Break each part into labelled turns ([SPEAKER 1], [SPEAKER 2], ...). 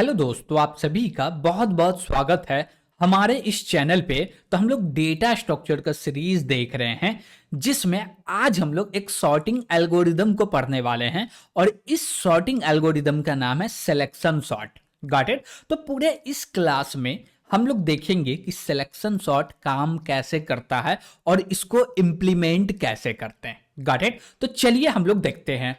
[SPEAKER 1] Hello दोस्तों, आप सभी का बहुत बहुत स्वागत है हमारे इस चैनल पे। तो हम लोग डेटा स्ट्रक्चर का सीरीज देख रहे हैं, जिसमें आज हम लोग एक सॉर्टिंग एल्गोरिदम को पढ़ने वाले हैं और इस सॉर्टिंग एल्गोरिदम का नाम है सिलेक्शन सॉर्ट। Got it. तो पूरे इस क्लास में हम लोग देखेंगे कि सिलेक्शन सॉर्ट काम कैसे करता है और इसको इम्प्लीमेंट कैसे करते हैं। Got it. तो चलिए हम लोग देखते हैं।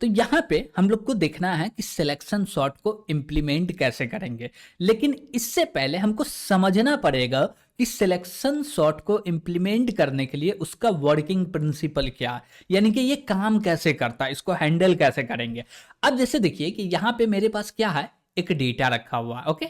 [SPEAKER 1] तो यहाँ पे हम लोग को देखना है कि सिलेक्शन सॉर्ट को इम्प्लीमेंट कैसे करेंगे, लेकिन इससे पहले हमको समझना पड़ेगा कि सिलेक्शन सॉर्ट को इम्प्लीमेंट करने के लिए उसका वर्किंग प्रिंसिपल क्या है, यानी कि ये काम कैसे करता है, इसको हैंडल कैसे करेंगे। अब जैसे देखिए कि यहाँ पे मेरे पास क्या है, एक डेटा रखा हुआ है। ओके।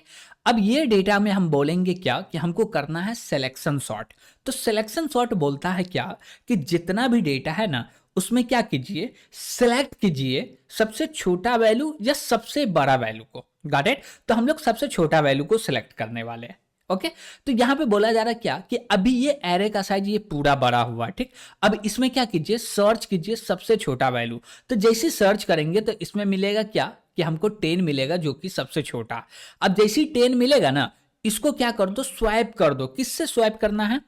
[SPEAKER 1] अब ये डेटा में हम बोलेंगे क्या कि हमको करना है सिलेक्शन सॉर्ट। तो सिलेक्शन सॉर्ट बोलता है क्या कि जितना भी डेटा है ना, उसमें क्या कीजिए, सिलेक्ट कीजिए सबसे छोटा वैल्यू या सबसे बड़ा वैल्यू को। Got it. तो हम लोग सबसे छोटा वैल्यू को सिलेक्ट करने वाले हैं। ओके। तो यहां पे बोला जा रहा है क्या कि अभी ये एरे का साइज ये पूरा बड़ा हुआ है, ठीक। अब इसमें क्या कीजिए, सर्च कीजिए सबसे छोटा वैल्यू। तो जैसे सर्च करेंगे तो इसमें मिलेगा क्या कि हमको 10 मिलेगा, जो कि सबसे छोटा। अब जैसे ही 10 मिलेगा ना, इसको क्या कर दो, स्वैप कर दो। किससे स्वैप करना है?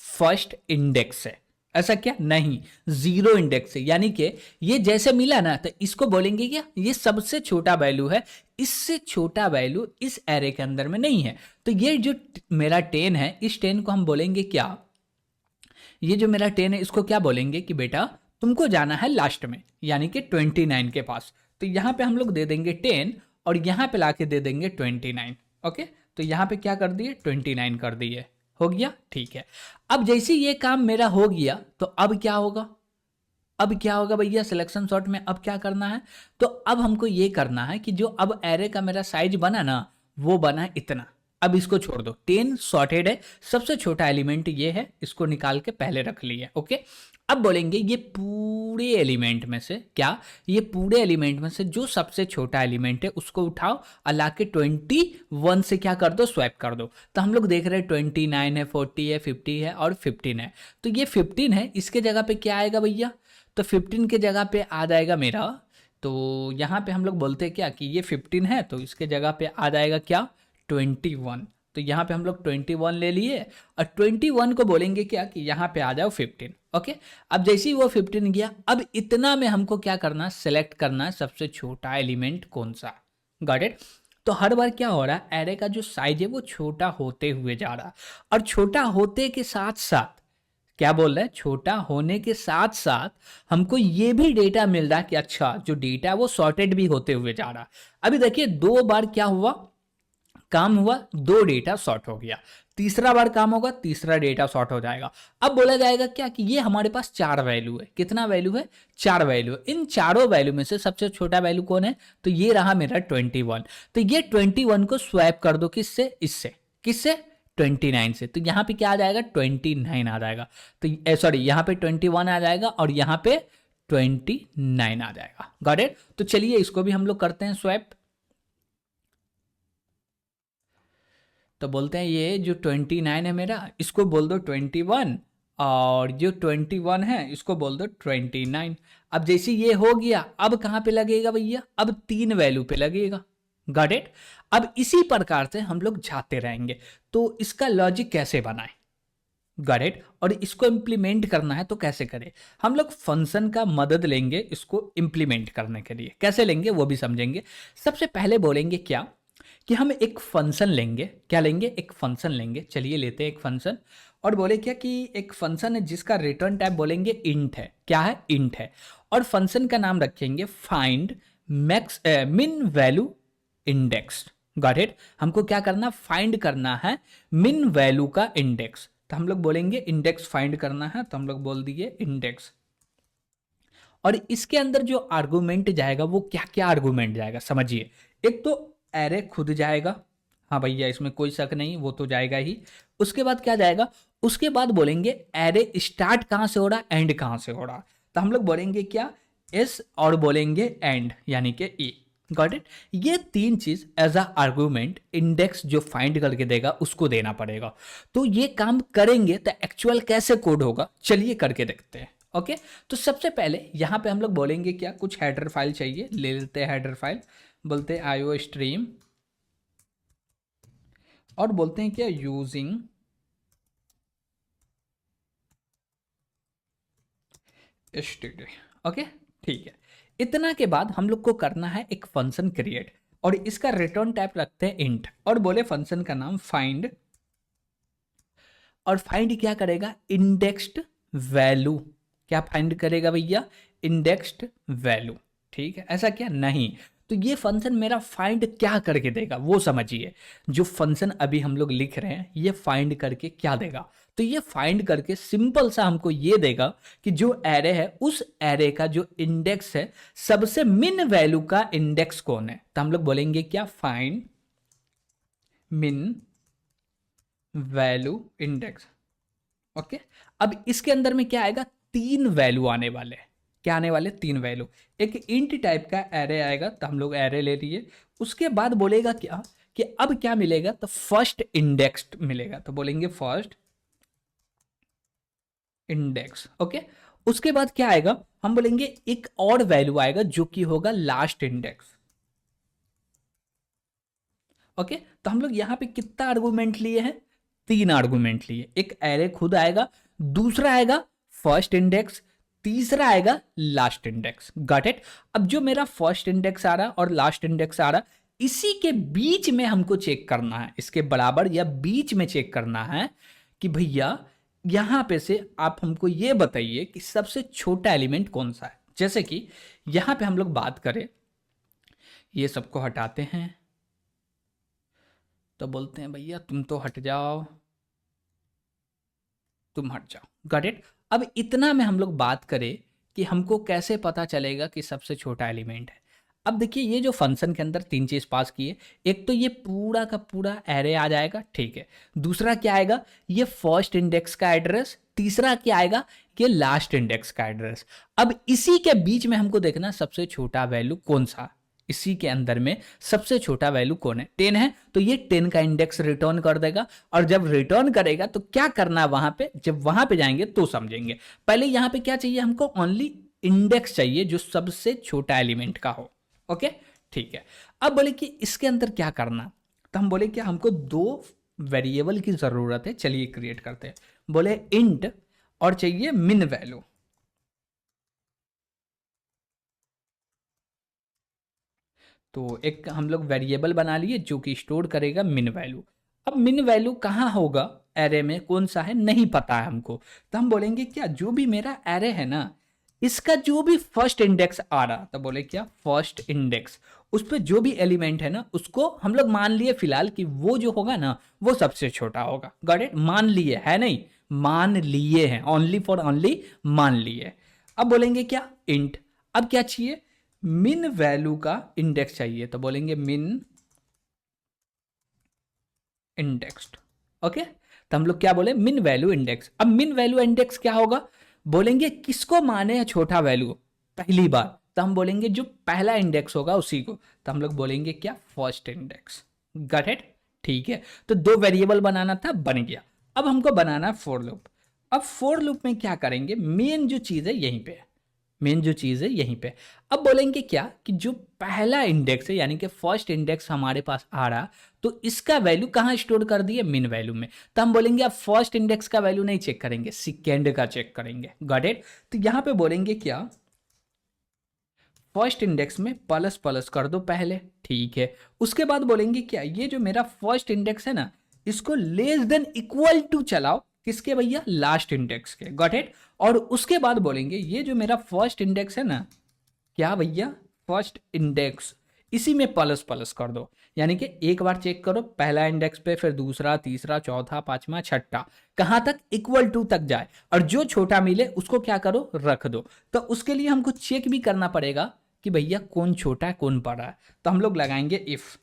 [SPEAKER 1] फर्स्ट इंडेक्स से। ऐसा क्या नहीं, जीरो इंडेक्स से। यानी कि ये जैसे मिला ना, तो इसको बोलेंगे क्या, ये सबसे छोटा वैल्यू है, इससे छोटा वैल्यू इस एरे के अंदर में नहीं है। तो ये जो मेरा 10 है, इस 10 को हम बोलेंगे क्या, ये जो मेरा 10 है इसको क्या बोलेंगे कि बेटा तुमको जाना है लास्ट में, यानी कि 29 के पास। तो यहां पे हम लोग दे देंगे 10 और यहां पे लाके दे देंगे 29। ओके। तो यहां पे क्या कर दिए, 29 कर दिए। हो गया, ठीक है। अब जैसे ये काम मेरा हो गया, तो अब क्या होगा, अब क्या होगा भैया सिलेक्शन सॉर्ट में, अब क्या करना है। तो अब हमको ये करना है कि जो अब एरे का मेरा साइज बना ना, वो बना है इतना। अब इसको छोड़ दो, 10 सॉर्टेड है, सबसे छोटा एलिमेंट ये है, इसको निकाल के पहले रख लिए। ओके। अब बोलेंगे ये पूरे एलिमेंट में से क्या, ये पूरे एलिमेंट में से जो सबसे छोटा एलिमेंट है उसको उठाओ और लाके 21 से क्या कर दो, स्वैप कर दो। तो हम लोग देख रहे हैं 29 है, 40 है, 50 है और 15 है। तो ये 15 है, इसके जगह पे क्या आएगा भैया, तो 15 के जगह पे आ जाएगा मेरा, तो यहाँ पे हम लोग बोलते हैं क्या कि ये 15 है, तो इसके जगह पे आ जाएगा क्या, 21। तो यहाँ पे हम लोग 21 ले लिए और 21 को बोलेंगे क्या कि यहाँ पे आ जाओ 15। ओके। अब जैसे ही वो 15 गया, अब इतना में हमको क्या करना है, सेलेक्ट करना है सबसे छोटा एलिमेंट कौन सा। Got it. तो हर बार क्या हो रहा है, एरे का जो साइज है वो छोटा होते हुए जा रहा है, और छोटा होते के साथ साथ क्या बोल रहे हैं, छोटा होने के साथ साथ हमको ये भी डेटा मिल रहा है कि अच्छा जो डेटा है वो सॉर्टेड भी होते हुए जा रहा है। अभी देखिए 2 बार क्या हुआ, काम हुआ, 2 डेटा सॉर्ट हो गया। तीसरा बार काम होगा, तीसरा डेटा सॉर्ट हो जाएगा। अब बोला जाएगा क्या कि ये हमारे पास 4 वैल्यू है। कितना वैल्यू है, 4 वैल्यू। इन चारों वैल्यू में से सबसे छोटा वैल्यू कौन है, तो ये रहा मेरा 21। तो ये 21 को स्वैप कर दो किससे, इससे, किससे, 29 से। तो यहाँ पे क्या आ जाएगा, 29 आ जाएगा। तो सॉरी, यहाँ पे 21 आ जाएगा और यहाँ पे 29 आ जाएगा। Got it. तो चलिए इसको भी हम लोग करते हैं स्वैप। तो बोलते हैं ये जो 29 है मेरा, इसको बोल दो 21, और जो 21 है इसको बोल दो 29। अब जैसे ये हो गया, अब कहाँ पे लगेगा भैया, अब 3 वैल्यू पे लगेगा। Got it. अब इसी प्रकार से हम लोग जाते रहेंगे। तो इसका लॉजिक कैसे बनाए, गॉट इट, और इसको इम्प्लीमेंट करना है तो कैसे करें। हम लोग फंक्शन का मदद लेंगे इसको इम्प्लीमेंट करने के लिए। कैसे लेंगे वो भी समझेंगे। सबसे पहले बोलेंगे क्या कि हम एक फंक्शन लेंगे। क्या लेंगे, एक फंक्शन लेंगे। चलिए लेते हैं एक फंक्शन, और बोले क्या कि एक फंक्शन है जिसका रिटर्न टाइप बोलेंगे इंट है। क्या है, इंट है। और फंक्शन का नाम रखेंगे find max min value index. Got it. हमको क्या करना, फाइंड करना है मिन वैल्यू का इंडेक्स। तो हम लोग बोलेंगे इंडेक्स फाइंड करना है, तो हम लोग बोल दिए इंडेक्स। और इसके अंदर जो आर्गुमेंट जाएगा वो क्या क्या आर्गुमेंट जाएगा समझिए। एक तो एरे खुद जाएगा, हाँ भैया इसमें कोई शक नहीं, वो तो जाएगा ही। उसके बाद क्या जाएगा, उसके बाद बोलेंगे एरे स्टार्ट कहां से हो रहा, एंड कहां से हो रहा। तो हम लोग बोलेंगे क्या, एस और बोलेंगे एंड, यानी कि ई। Got it. ये 3 चीज एज अ आर्गुमेंट इंडेक्स जो फाइंड करके देगा उसको देना पड़ेगा। तो ये काम करेंगे तो एक्चुअल कैसे कोड होगा, चलिए करके देखते हैं। ओके। तो सबसे पहले यहां पे हम लोग बोलेंगे क्या, कुछ हेडर फाइल चाहिए, ले लेते हैं हेडर फाइल। बोलते हैं आईओ स्ट्रीम, और बोलते हैं क्या, यूजिंग std। ओके, ठीक है। इतना के बाद हम लोग को करना है एक फंक्शन क्रिएट, और इसका रिटर्न टाइप रखते हैं इंट, और बोले फंक्शन का नाम फाइंड, और फाइंड क्या करेगा, इंडेक्स्ड वैल्यू। क्या फाइंड करेगा भैया, इंडेक्स्ड वैल्यू। ठीक है, ऐसा क्या नहीं, तो ये फंक्शन मेरा फाइंड क्या करके देगा वो समझिए। जो फंक्शन अभी हम लोग लिख रहे हैं ये फाइंड करके क्या देगा, तो ये फाइंड करके सिंपल सा हमको ये देगा कि जो एरे है उस एरे का जो इंडेक्स है, सबसे मिन वैल्यू का इंडेक्स कौन है, तो हम लोग बोलेंगे क्या, फाइंड मिन वैल्यू इंडेक्स। ओके, अब इसके अंदर में क्या आएगा, 3 वैल्यू आने वाले हैं। क्या आने वाले, 3 वैल्यू। एक इंट टाइप का एरे आएगा, तो हम लोग एरे ले लिए। उसके बाद बोलेगा क्या कि अब क्या मिलेगा, तो फर्स्ट इंडेक्स मिलेगा, तो बोलेंगे फर्स्ट इंडेक्स। ओके, उसके बाद क्या आएगा, हम बोलेंगे एक और वैल्यू आएगा जो कि होगा लास्ट इंडेक्स। ओके, तो हम लोग यहां पे कितना आर्गुमेंट लिए हैं, 3 आर्गुमेंट लिए। एक एरे खुद आएगा, दूसरा आएगा फर्स्ट इंडेक्स, तीसरा आएगा लास्ट इंडेक्स। Got it. अब जो मेरा फर्स्ट इंडेक्स आ रहा और लास्ट इंडेक्स आ रहा, इसी के बीच में हमको चेक करना है, इसके बराबर या बीच में चेक करना है कि भैया यहां पे से आप हमको ये बताइए कि सबसे छोटा एलिमेंट कौन सा है। जैसे कि यहां पे हम लोग बात करें, ये सबको हटाते हैं, तो बोलते हैं भैया तुम तो हट जाओ, तुम हट जाओ। Got it. अब इतना में हम लोग बात करें कि हमको कैसे पता चलेगा कि सबसे छोटा एलिमेंट है। अब देखिए ये जो फंक्शन के अंदर 3 चीज पास किए, एक तो ये पूरा का पूरा एरे आ जाएगा, ठीक है। दूसरा क्या आएगा, ये फर्स्ट इंडेक्स का एड्रेस। तीसरा क्या आएगा, ये लास्ट इंडेक्स का एड्रेस। अब इसी के बीच में हमको देखना सबसे छोटा वैल्यू कौन सा, इसी के अंदर में सबसे छोटा वैल्यू कौन है, 10 है, तो ये 10 का इंडेक्स रिटर्न कर देगा। और जब रिटर्न करेगा तो क्या करना है वहां पे, जब वहां पे जाएंगे तो समझेंगे। पहले यहां पे क्या चाहिए हमको, ओनली इंडेक्स चाहिए जो सबसे छोटा एलिमेंट का हो। ओके, ठीक है। अब बोले कि इसके अंदर क्या करना, तो हम बोले कि हमको 2 वेरिएबल की जरूरत है, चलिए क्रिएट करते हैं। बोले इंट और चाहिए मिन वैल्यू। तो एक हम लोग वेरिएबल बना लिए जो कि स्टोर करेगा मिन वैल्यू। अब मिन वैल्यू कहाँ होगा, एरे में कौन सा है नहीं पता है हमको, तो हम बोलेंगे क्या, जो भी मेरा एरे है ना, इसका जो भी फर्स्ट इंडेक्स आ रहा, तो बोले क्या, फर्स्ट इंडेक्स, उस पर जो भी एलिमेंट है ना उसको हम लोग मान लिए फिलहाल कि वो जो होगा ना वो सबसे छोटा होगा। Got it. मान लिए है नहीं, मान लिए हैं, ओनली फॉर ओनली मान लिए। अब बोलेंगे क्या, इंट। अब क्या चाहिए, मिन वैल्यू का इंडेक्स चाहिए, तो बोलेंगे मिन इंडेक्स्ड। ओके, तो हम लोग क्या बोले, मिन वैल्यू इंडेक्स। अब मिन वैल्यू इंडेक्स क्या होगा, बोलेंगे किसको माने है छोटा वैल्यू, पहली बार, तो हम बोलेंगे जो पहला इंडेक्स होगा उसी को, तो हम लोग बोलेंगे क्या, फर्स्ट इंडेक्स। Got it. ठीक है, तो 2 वेरिएबल बनाना था, बन गया। अब हमको बनाना है फॉर लूप। अब फॉर लूप में क्या करेंगे, मेन जो चीज है यहीं पे है, मेन जो चीज है यहीं पे। अब बोलेंगे क्या कि जो पहला इंडेक्स है यानी कि फर्स्ट इंडेक्स हमारे पास आ रहा, तो इसका वैल्यू कहाँ स्टोर कर दिए, मिन वैल्यू में। तो हम बोलेंगे अब फर्स्ट इंडेक्स का वैल्यू नहीं चेक करेंगे, सेकेंड का चेक करेंगे। Got it. तो यहां पे बोलेंगे क्या, फर्स्ट इंडेक्स में प्लस प्लस कर दो पहले, ठीक है। उसके बाद बोलेंगे क्या, ये जो मेरा फर्स्ट इंडेक्स है ना, इसको लेस देन इक्वल टू चलाओ, किसके भैया, लास्ट इंडेक्स के। Got it. और उसके बाद बोलेंगे ये जो मेरा फर्स्ट इंडेक्स है ना, क्या भैया, फर्स्ट इंडेक्स, इसी में प्लस प्लस कर दो, यानी कि एक बार चेक करो पहला इंडेक्स पे, फिर दूसरा, तीसरा, चौथा, पांचवा, छठा, कहां तक, इक्वल टू तक जाए, और जो छोटा मिले उसको क्या करो, रख दो। तो उसके लिए हमको चेक भी करना पड़ेगा कि भैया कौन छोटा है कौन बड़ा है, तो हम लोग लगाएंगे इफ।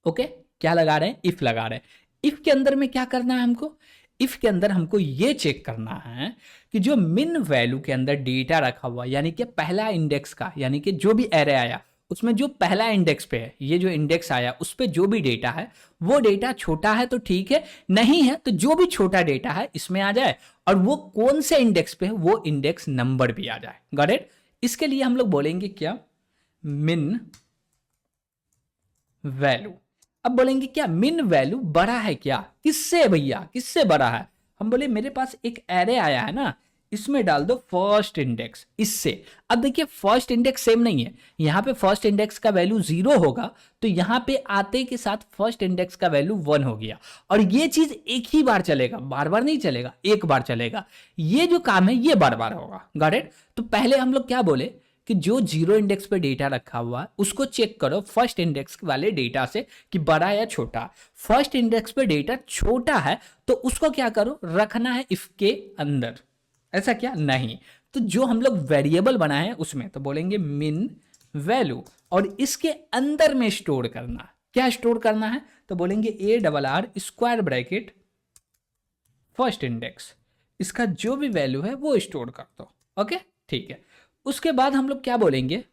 [SPEAKER 1] ओके, क्या लगा रहे हैं, इफ लगा रहे हैं। इफ के अंदर में क्या करना है हमको, इफ के अंदर हमको ये चेक करना है कि जो मिन वैल्यू के अंदर डेटा रखा हुआ, यानी कि पहला इंडेक्स का, यानी कि जो भी एरे आया उसमें जो पहला इंडेक्स पे है, ये जो इंडेक्स आया उस पे जो भी डेटा है, वो डेटा छोटा है तो ठीक है, नहीं है तो जो भी छोटा डेटा है इसमें आ जाए, और वो कौन से इंडेक्स पे है वो इंडेक्स नंबर भी आ जाए। Got it. इसके लिए हम लोग बोलेंगे क्या, मिन वैल्यू। अब बोलेंगे क्या मिन वैल्यू बड़ा है क्या, किससे भैया, किससे बड़ा है? हम बोले मेरे पास एक एरे आया है ना, इसमें डाल दो फर्स्ट इंडेक्स इससे। अब देखिए फर्स्ट इंडेक्स सेम नहीं है, यहाँ पे फर्स्ट इंडेक्स का वैल्यू 0 होगा, तो यहाँ पे आते के साथ फर्स्ट इंडेक्स का वैल्यू 1 हो गया। और ये चीज एक ही बार चलेगा, बार बार नहीं चलेगा, एक बार चलेगा। ये जो काम है ये बार बार होगा। Got it? तो पहले हम लोग क्या बोले कि जो 0 इंडेक्स पे डेटा रखा हुआ है उसको चेक करो फर्स्ट इंडेक्स वाले डेटा से कि बड़ा या छोटा। फर्स्ट इंडेक्स पे डेटा छोटा है तो उसको क्या करो, रखना है इफ के अंदर। ऐसा क्या नहीं, तो जो हम लोग वेरिएबल बनाए हैं उसमें, तो बोलेंगे मिन वैल्यू, और इसके अंदर में स्टोर करना। क्या स्टोर करना है? तो बोलेंगे A double R square bracket first index, इसका जो भी वैल्यू है वो स्टोर कर दो। ओके ठीक है। उसके बाद हम लोग क्या बोलेंगे,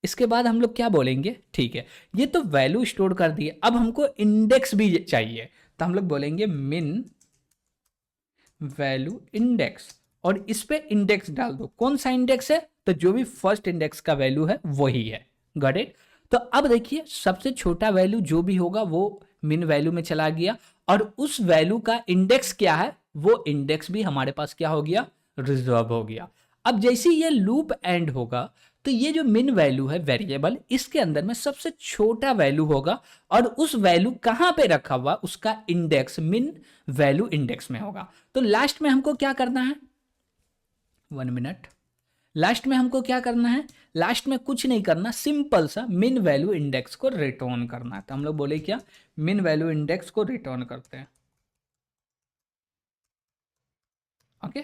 [SPEAKER 1] इसके बाद हम लोग क्या बोलेंगे, ठीक है ये तो वैल्यू स्टोर कर दिए, अब हमको इंडेक्स भी चाहिए, तो हम लोग बोलेंगे मिन वैल्यू इंडेक्स, और इस पे इंडेक्स डाल दो। कौन सा इंडेक्स है? तो जो भी फर्स्ट इंडेक्स का वैल्यू है वही है। Got it? तो अब देखिए सबसे छोटा वैल्यू जो भी होगा वो मिन वैल्यू में चला गया, और उस वैल्यू का इंडेक्स क्या है, वो इंडेक्स भी हमारे पास क्या हो गया, रिजर्व हो गया। अब जैसे ये लूप एंड होगा तो ये जो मिन वैल्यू है वेरिएबल, इसके अंदर में सबसे छोटा वैल्यू होगा, और उस वैल्यू कहां पे रखा हुआ, उसका इंडेक्स मिन वैल्यू इंडेक्स में होगा। तो लास्ट में हमको क्या करना है, 1 मिनट, लास्ट में हमको क्या करना है, लास्ट में कुछ नहीं करना, सिंपल सा मिन वैल्यू इंडेक्स को रिटर्न करना है। तो हम लोग बोले क्या, मिन वैल्यू इंडेक्स को रिटर्न करते हैं। ओके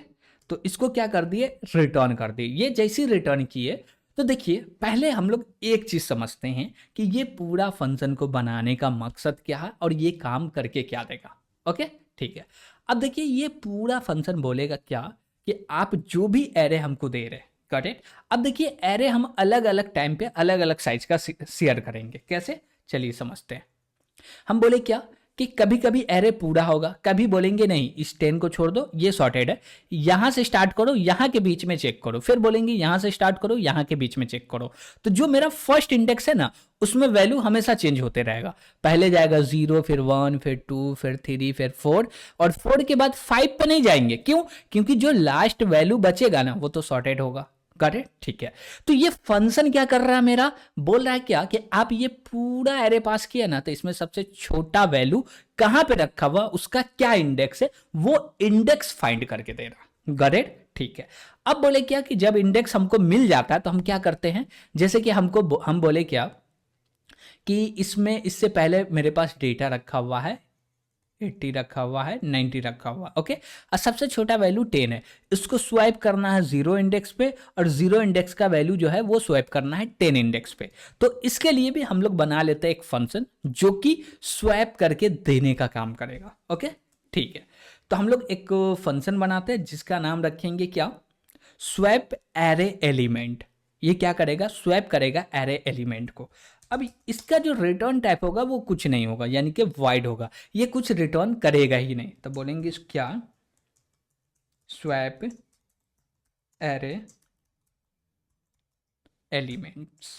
[SPEAKER 1] तो इसको क्या कर दिए, रिटर्न कर दिए। ये जैसे रिटर्न किए तो देखिए पहले हम लोग एक चीज समझते हैं कि ये पूरा फंक्शन को बनाने का मकसद क्या है और ये काम करके क्या देगा। ओके ठीक है। अब देखिए ये पूरा फंक्शन बोलेगा क्या, कि आप जो भी एरे हमको दे रहे हैं, गॉट इट? अब देखिए एरे हम अलग अलग टाइम पे अलग अलग साइज का शेयर करेंगे। कैसे, चलिए समझते हैं। हम बोले क्या कि कभी कभी एरे पूरा होगा, कभी बोलेंगे नहीं इस 10 को छोड़ दो ये सॉर्टेड है, यहां से स्टार्ट करो यहां के बीच में चेक करो, फिर बोलेंगे यहां से स्टार्ट करो यहां के बीच में चेक करो। तो जो मेरा फर्स्ट इंडेक्स है ना उसमें वैल्यू हमेशा चेंज होते रहेगा, पहले जाएगा 0 फिर 1 फिर 2 फिर 3 फिर 4, और 4 के बाद 5 पे नहीं जाएंगे। क्यों? क्योंकि जो लास्ट वैल्यू बचेगा ना वो तो सॉर्टेड होगा। Got it? ठीक है। तो ये फंक्शन क्या कर रहा है, मेरा बोल रहा है क्या कि आप ये पूरा एरे पास किया ना, तो इसमें सबसे छोटा वैल्यू कहां पे रखा हुआ, उसका क्या इंडेक्स है, वो इंडेक्स फाइंड करके दे रहा। Got it? ठीक है। अब बोले क्या कि जब इंडेक्स हमको मिल जाता है तो हम क्या करते हैं, जैसे कि हम बोले क्या कि इसमें इससे पहले मेरे पास डेटा रखा हुआ है 80 रखा हुआ है, 90 रखा हुआ है। ओके और सबसे छोटा वैल्यू 10 है, इसको स्वाइप करना है 0 इंडेक्स पे, और 0 इंडेक्स का वैल्यू जो है वो स्वाइप करना है 10 इंडेक्स पे। तो इसके लिए भी हम लोग बना लेते हैं एक फंक्शन जो कि स्वैप करके देने का काम करेगा। ओके ठीक है। तो हम लोग एक फंक्शन बनाते हैं जिसका नाम रखेंगे क्या, स्वैप एरे एलिमेंट। ये क्या करेगा, स्वैप करेगा एरे एलिमेंट को। अब इसका जो रिटर्न टाइप होगा वो कुछ नहीं होगा, यानी कि वाइड होगा, ये कुछ रिटर्न करेगा ही नहीं। तो बोलेंगे क्या, स्वैप एरे एलिमेंट्स,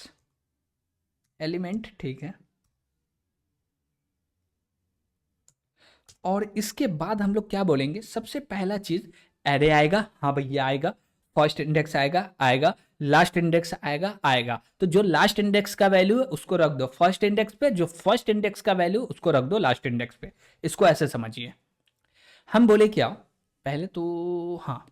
[SPEAKER 1] एलिमेंट ठीक है। और इसके बाद हम लोग क्या बोलेंगे, सबसे पहला चीज एरे आएगा, हाँ भैया आएगा, फर्स्ट इंडेक्स आएगा आएगा, लास्ट इंडेक्स आएगा आएगा। तो जो लास्ट इंडेक्स का वैल्यू है उसको रख दो फर्स्ट इंडेक्स पे, जो फर्स्ट इंडेक्स का वैल्यू उसको रख दो लास्ट इंडेक्स पे। इसको ऐसे समझिए। हम बोले क्या, पहले तो हाँ,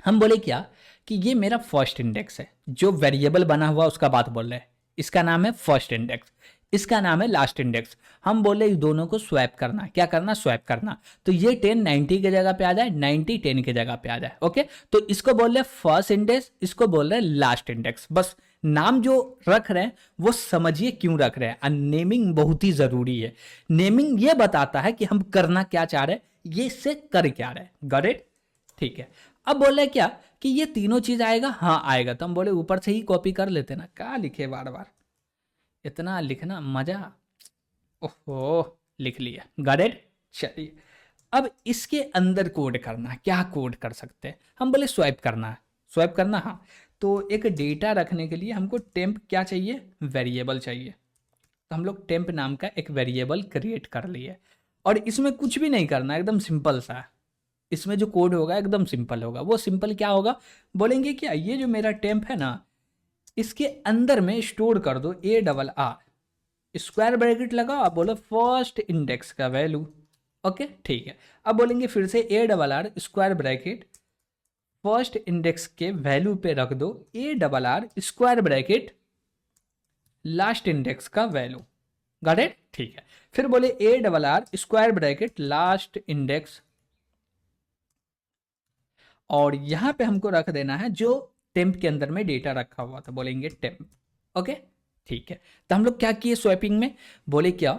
[SPEAKER 1] हम बोले क्या कि ये मेरा फर्स्ट इंडेक्स है, जो वेरिएबल बना हुआ उसका बात बोल रहे हैं, इसका नाम है फर्स्ट इंडेक्स, इसका नाम है लास्ट इंडेक्स। हम बोले इस दोनों को स्वैप करना, क्या करना, स्वैप करना। तो ये 10 90 की जगह पे आ जाए, 90 10 की जगह पे आ जाए। ओके तो इसको बोल रहे फर्स्ट इंडेक्स, इसको बोल रहे लास्ट इंडेक्स। बस नाम जो रख रहे हैं वो समझिए क्यों रख रहे हैं। नेमिंग बहुत ही जरूरी है, नेमिंग ये बताता है कि हम करना क्या चाह रहे हैं, ये इससे कर क्या रहे हैं। Got it? ठीक है। अब बोल रहे क्या कि ये तीनों चीज आएगा, हाँ आएगा। तो हम बोले ऊपर से ही कॉपी कर लेते ना, क्या लिखे बार बार, इतना लिखना मजा, ओहो लिख लिया। Got it? चलिए अब इसके अंदर कोड करना है, क्या कोड कर सकते हैं, हम बोले स्वाइप करना है, स्वाइप करना हाँ। तो एक डेटा रखने के लिए हमको टेम्प क्या चाहिए, वेरिएबल चाहिए। तो हम लोग टेम्प नाम का एक वेरिएबल क्रिएट कर लिए और इसमें कुछ भी नहीं करना, एकदम सिंपल सा है। इसमें जो कोड होगा एकदम सिंपल होगा। वो सिंपल क्या होगा, बोलेंगे क्या ये जो मेरा टेम्प है ना, इसके अंदर में स्टोर कर दो ARR स्क्वायर ब्रैकेट लगाओ, आप बोलो फर्स्ट इंडेक्स का वैल्यू। ओके ठीक है। अब बोलेंगे फिर से ARR square bracket first index के वैल्यू पे रख दो ARR square bracket last index का वैल्यू। Got it? ठीक है। फिर बोले ARR square bracket last index, और यहां पे हमको रख देना है जो टेम्प के अंदर में डेटा रखा हुआ था, बोलेंगे टेम्प। ओके ठीक है। तो हम लोग क्या किए स्वैपिंग में, बोले क्या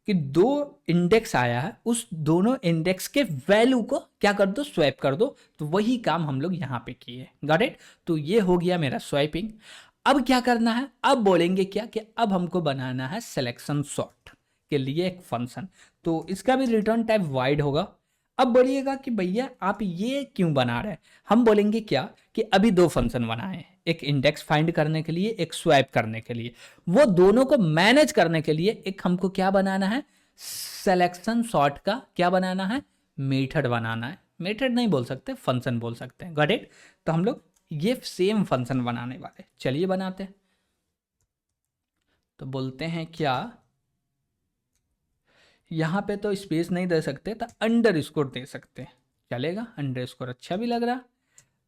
[SPEAKER 1] कि दो इंडेक्स आया है, उस दोनों इंडेक्स के वैल्यू को क्या कर दो, स्वैप कर दो। तो वही काम हम लोग यहां पे किए। Got it? तो ये हो गया मेरा स्वैपिंग। अब क्या करना है, अब बोलेंगे क्या कि अब हमको बनाना है सिलेक्शन सॉर्ट के लिए एक फंक्शन। तो इसका भी रिटर्न टाइप वाइड होगा। अब बोलिएगा कि भैया आप ये क्यों बना रहे हैं, हम बोलेंगे क्या कि अभी दो फंक्शन बनाए, एक इंडेक्स फाइंड करने के लिए, एक स्वैप करने के लिए। वो दोनों को मैनेज करने के लिए एक हमको क्या बनाना है, सिलेक्शन सॉर्ट का क्या बनाना है, मेथड बनाना है। मेथड नहीं बोल सकते, फंक्शन बोल सकते हैं। Got it? तो हम लोग ये सेम फंक्शन बनाने वाले, चलिए बनाते हैं। तो बोलते हैं क्या, यहाँ पे तो स्पेस नहीं दे सकते, तो अंडर स्कोर दे सकते हैं, चलेगा। अंडर स्कोर अच्छा भी लग रहा।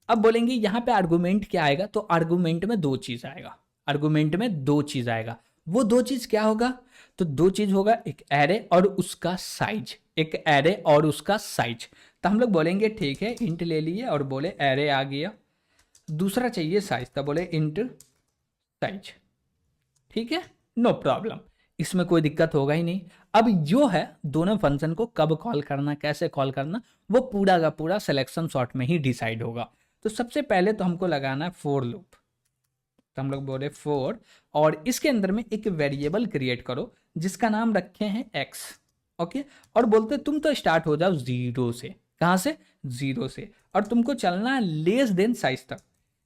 [SPEAKER 1] अब बोलेंगे यहाँ पे आर्गुमेंट क्या आएगा, तो आर्गुमेंट में दो चीज आएगा। आर्गुमेंट में दो चीज आएगा। वो दो चीज क्या होगा, तो दो चीज होगा, एक एरे और उसका साइज। एक एरे और उसका साइज। तो हम लोग बोलेंगे ठीक है, इंट ले लिए और बोले एरे आ गया। दूसरा चाहिए साइज, तो बोले इंट साइज। ठीक है, नो प्रॉब्लम, इसमें कोई दिक्कत होगा ही नहीं। अब जो है दोनों फंक्शन को कब कॉल करना, कैसे कॉल करना, वो पूरा का पूरा सिलेक्शन सॉर्ट में ही डिसाइड होगा। तो सबसे पहले तो हमको लगाना है फॉर लूप। तो हम लोग बोले फॉर, और इसके अंदर में एक वेरिएबल क्रिएट करो जिसका नाम रखे हैं x। ओके, और बोलते तुम तो स्टार्ट हो जाओ 0 से। कहाँ से? 0 से। और तुमको चलना है लेस देन साइज तक।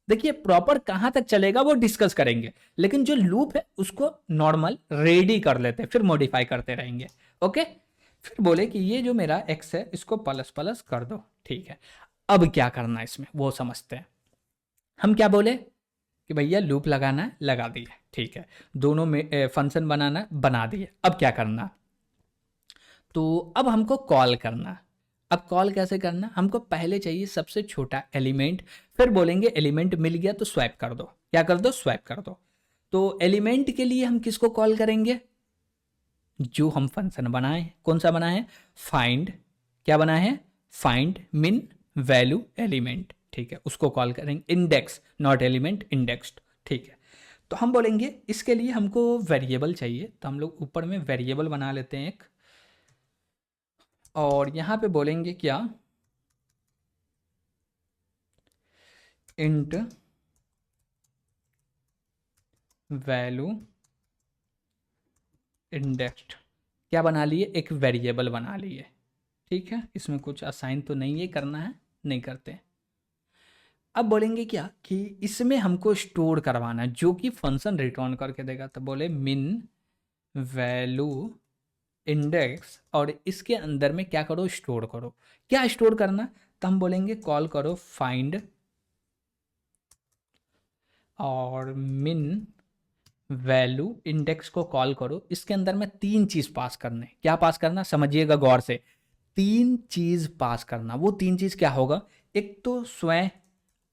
[SPEAKER 1] देखिए प्रॉपर कहां तक चलेगा वो डिस्कस करेंगे, लेकिन जो लूप है उसको नॉर्मल रेडी कर लेते हैं, फिर मॉडिफाई करते रहेंगे। ओके, फिर बोले कि ये जो मेरा x है इसको प्लस प्लस कर दो। ठीक है, अब क्या करना है इसमें वो समझते हैं। हम क्या बोले कि भैया लूप लगाना है, लगा दिए। ठीक है, दोनों में फंक्शन बनाना है, बना दिए। अब क्या करना, तो अब हमको कॉल करना। अब कॉल कैसे करना, हमको पहले चाहिए सबसे छोटा एलिमेंट, फिर बोलेंगे एलिमेंट मिल गया तो स्वैप कर दो। क्या कर दो? स्वैप कर दो। तो एलिमेंट के लिए हम किसको कॉल करेंगे, जो हम फंक्शन बनाए। कौन सा बनाए? फाइंड। क्या बनाए हैं? फाइंड मिन वैल्यू एलिमेंट। ठीक है, उसको कॉल करेंगे। Index not element, indexed. ठीक है, तो हम बोलेंगे इसके लिए हमको वेरिएबल चाहिए, तो हम लोग ऊपर में वेरिएबल बना लेते हैं एक, और यहां पे बोलेंगे क्या, इंट वैल्यू इंडेक्स्ड। क्या बना लिए? एक वेरिएबल बना लिए। ठीक है, इसमें कुछ असाइन तो नहीं है, करना है नहीं करते। अब बोलेंगे क्या कि इसमें हमको स्टोर करवाना है जो कि फंक्शन रिटर्न करके देगा। तो बोले मिन वैल्यू इंडेक्स, और इसके अंदर में क्या करो, स्टोर करो। क्या स्टोर करना, तो हम बोलेंगे कॉल करो फाइंड और मिन वैल्यू इंडेक्स को कॉल करो। इसके अंदर में तीन चीज पास करने। क्या पास करना, समझिएगा गौर से, तीन चीज पास करना। वो तीन चीज क्या होगा, एक तो स्वयं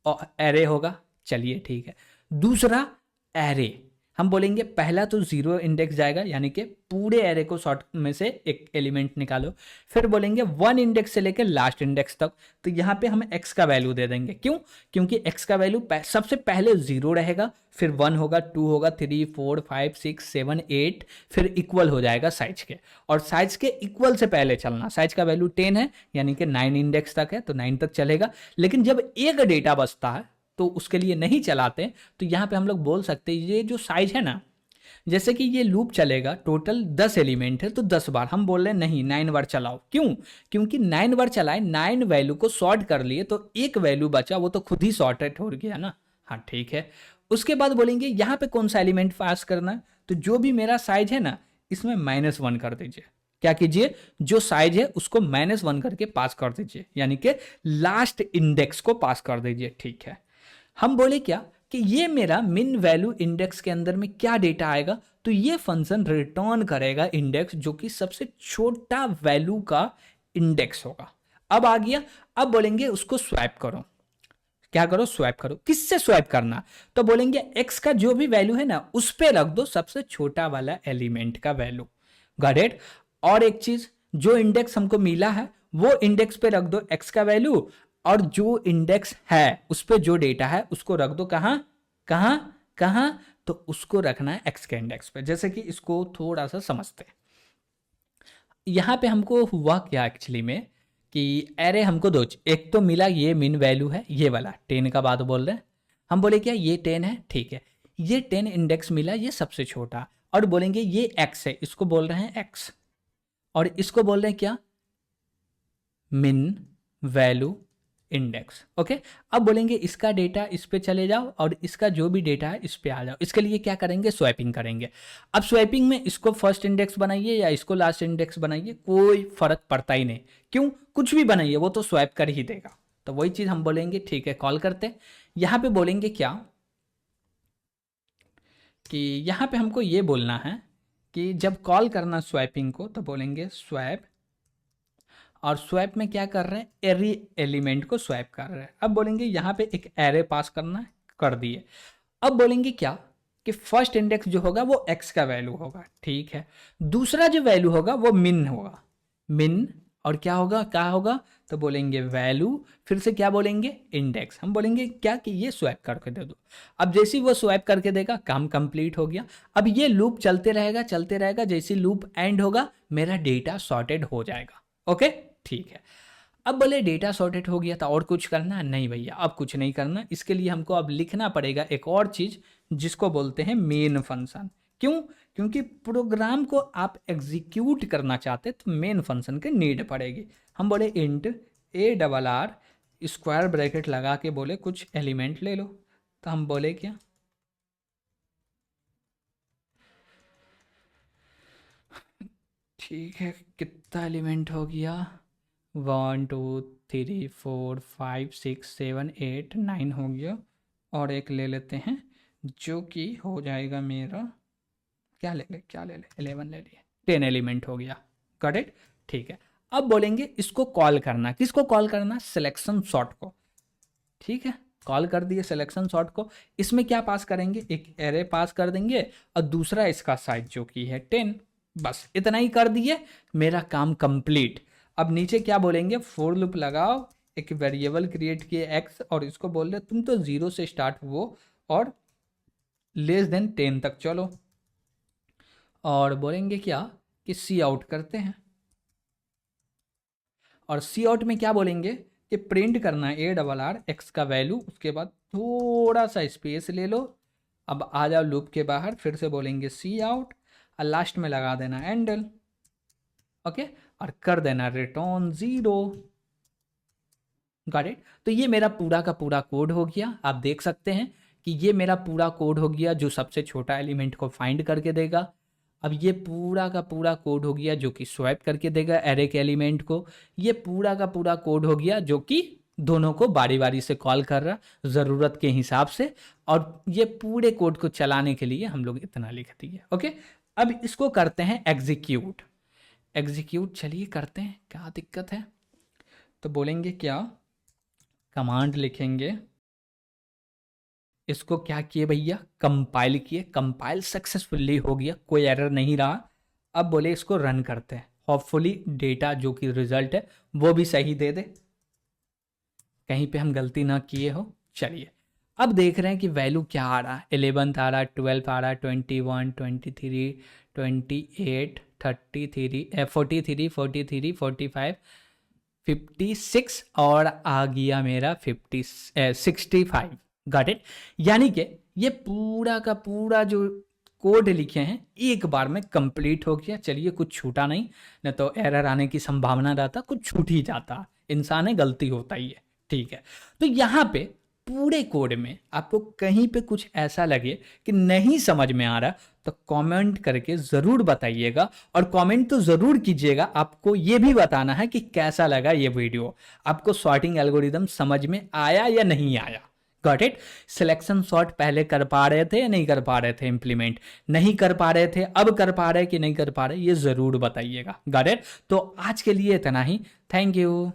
[SPEAKER 1] और एरे होगा, चलिए ठीक है। दूसरा एरे, हम बोलेंगे पहला तो 0 इंडेक्स जाएगा, यानी कि पूरे एरे को सॉर्ट में से एक एलिमेंट निकालो। फिर बोलेंगे 1 इंडेक्स से लेकर लास्ट इंडेक्स तक। तो यहाँ पे हम x का वैल्यू दे देंगे। क्यों? क्योंकि x का वैल्यू सबसे पहले 0 रहेगा, फिर 1 होगा, 2 होगा, 3 4 5 6 7 8, फिर इक्वल हो जाएगा साइज के। और साइज के इक्वल से पहले चलना। साइज का वैल्यू 10 है, यानी कि 9 इंडेक्स तक है, तो 9 तक चलेगा। लेकिन जब एक डेटा बचता है तो उसके लिए नहीं चलाते। तो यहाँ पे हम लोग बोल सकते हैं ये जो साइज है ना, जैसे कि ये लूप चलेगा, टोटल 10 एलिमेंट है, तो 10 बार हम बोल रहे हैं नहीं 9 बार चलाओ। क्यों? क्योंकि 9 बार चलाए, 9 वैल्यू को सॉर्ट कर लिए, तो एक वैल्यू बचा, वो तो खुद ही सॉर्टेड हो गया ना। हाँ ठीक है। उसके बाद बोलेंगे यहाँ पे कौन सा एलिमेंट पास करना है, तो जो भी मेरा साइज है ना, इसमें -1 कर दीजिए। क्या कीजिए, जो साइज है उसको -1 करके पास कर दीजिए, यानी कि लास्ट इंडेक्स को पास कर दीजिए। ठीक है, हम बोले क्या कि ये मेरा मिन वैल्यू इंडेक्स के अंदर में क्या डेटा आएगा, तो ये फंक्शन रिटर्न करेगा इंडेक्स जो कि सबसे छोटा वैल्यू का इंडेक्स होगा। अब आ गया, अब बोलेंगे उसको स्वैप करो। क्या करो, स्वैप करो। किससे स्वैप करना, तो बोलेंगे x का जो भी वैल्यू है ना उस पे रख दो सबसे छोटा वाला एलिमेंट का वैल्यू। Got it. और एक चीज, जो इंडेक्स हमको मिला है वो इंडेक्स पे रख दो x का वैल्यू, और जो इंडेक्स है उस पे जो डेटा है उसको रख दो कहां कहां कहां, तो उसको रखना है x के इंडेक्स पे। जैसे कि इसको थोड़ा सा समझते हैं। यहां पे हमको हुआ क्या एक्चुअली में कि एरे हमको दो, एक तो मिला ये मिन वैल्यू है, ये वाला 10 का बात बोल रहे हैं। हम बोले क्या ये 10 है, ठीक है, ये 10 इंडेक्स मिला, ये सबसे छोटा। और बोलेंगे ये x है, इसको बोल रहे हैं x, और इसको बोल रहे हैं क्या, मिन वैल्यू इंडेक्स। ओके, अब बोलेंगे इसका डेटा इस पे चले जाओ और इसका जो भी डेटा है इस पे आ जाओ। इसके लिए क्या करेंगे, स्वैपिंग करेंगे। अब स्वैपिंग में इसको फर्स्ट इंडेक्स बनाइए या इसको लास्ट इंडेक्स बनाइए, कोई फर्क पड़ता ही नहीं। क्यों, कुछ भी बनाइए वो तो स्वैप कर ही देगा। तो वही चीज हम बोलेंगे, ठीक है, कॉल करते। यहां पे बोलेंगे क्या कि यहां पे हमको ये बोलना है कि जब कॉल करना स्वैपिंग को तो बोलेंगे स्वैप, और स्वैप में क्या कर रहे हैं, एरी एलिमेंट को स्वैप कर रहे हैं। अब बोलेंगे यहाँ पे एक एरे पास करना है, कर दिए। अब बोलेंगे क्या कि फर्स्ट इंडेक्स जो होगा वो x का वैल्यू होगा, ठीक है। दूसरा जो वैल्यू होगा वो मिन होगा, मिन, और क्या होगा, क्या होगा, तो बोलेंगे वैल्यू, फिर से क्या बोलेंगे, इंडेक्स। हम बोलेंगे क्या कि ये स्वैप करके दे दो। अब जैसे ही वो स्वैप करके देगा काम कंप्लीट हो गया। अब ये लूप चलते रहेगा चलते रहेगा, जैसे लूप एंड होगा मेरा डेटा सॉर्टेड हो जाएगा। ओके, ठीक है। अब बोले डेटा सॉर्टेड हो गया था, और कुछ करना है, नहीं भैया अब कुछ नहीं करना। इसके लिए हमको अब लिखना पड़ेगा एक और चीज जिसको बोलते हैं मेन फंक्शन। क्यों, क्योंकि प्रोग्राम को आप एग्जीक्यूट करना चाहते तो मेन फंक्शन की नीड पड़ेगी। हम बोले इंट ARR स्क्वायर ब्रैकेट लगा के बोले कुछ एलिमेंट ले लो। तो हम बोले क्या, ठीक है, कितना एलिमेंट हो गया, 1 2 3 4 5 6 7 8 9 हो गया। और एक ले लेते हैं जो कि हो जाएगा मेरा, क्या ले 11 ले लिए, 10 एलिमेंट हो गया। गॉट इट, ठीक है। अब बोलेंगे इसको कॉल करना, किसको कॉल करना, सिलेक्शन सॉर्ट को। ठीक है, कॉल कर दिए सिलेक्शन सॉर्ट को। इसमें क्या पास करेंगे, एक एरे पास कर देंगे और दूसरा इसका साइज जो कि है 10। बस इतना ही कर दिए, मेरा काम कंप्लीट। अब नीचे क्या बोलेंगे, फोर लूप लगाओ, एक वेरिएबल क्रिएट किए x, और इसको बोल रहे तुम तो 0 से स्टार्ट हुओ और <10 तक चलो। और बोलेंगे क्या कि सी आउट करते हैं, और सी आउट में क्या बोलेंगे कि प्रिंट करना है ARR x का वैल्यू, उसके बाद थोड़ा सा स्पेस ले लो। अब आ जाओ लूप के बाहर, फिर से बोलेंगे सी आउट, और लास्ट में लगा देना एंडल। ओके, और कर देना रिटर्न 0। Got it. तो ये मेरा पूरा का पूरा कोड हो गया। आप देख सकते हैं कि ये मेरा पूरा कोड हो गया जो सबसे छोटा एलिमेंट को फाइंड करके देगा। अब ये पूरा का पूरा कोड हो गया जो कि स्वैप करके देगा एरे के एलिमेंट को। ये पूरा का पूरा कोड हो गया जो कि दोनों को बारी बारी से कॉल कर रहा ज़रूरत के हिसाब से। और ये पूरे कोड को चलाने के लिए हम लोग इतना लिख दिए। ओके, अब इसको करते हैं एग्जीक्यूट। एग्जीक्यूट चलिए करते हैं, क्या दिक्कत है। तो बोलेंगे क्या, कमांड लिखेंगे, इसको क्या किए भैया, कंपाइल किए, कंपाइल सक्सेसफुली हो गया, कोई एरर नहीं रहा। अब बोले इसको रन करते हैं, होपफुली डेटा जो कि रिजल्ट है वो भी सही दे दे, कहीं पे हम गलती ना किए हो। चलिए अब देख रहे हैं कि वैल्यू क्या आ रहा है, 11 आ रहा है, 12 आ रहा है, 21 23 28 33 43 43 45 56 और आ गया मेरा 65। Got it. यानी कि ये पूरा का पूरा जो कोड लिखे हैं एक बार में कंप्लीट हो गया। चलिए कुछ छूटा नहीं, न तो एरर आने की संभावना रहता, कुछ छूट ही जाता, इंसान है गलती होता ही है। ठीक है, तो यहाँ पे पूरे कोड में आपको कहीं पे कुछ ऐसा लगे कि नहीं समझ में आ रहा, तो कमेंट करके ज़रूर बताइएगा। और कमेंट तो ज़रूर कीजिएगा, आपको ये भी बताना है कि कैसा लगा ये वीडियो, आपको सॉर्टिंग एल्गोरिदम समझ में आया या नहीं आया। Got it. सिलेक्शन सॉर्ट पहले कर पा रहे थे या नहीं कर पा रहे थे इंप्लीमेंट, नहीं कर पा रहे थे, अब कर पा रहे कि नहीं कर पा रहे, ये ज़रूर बताइएगा। Got it. तो आज के लिए इतना ही। Thank you.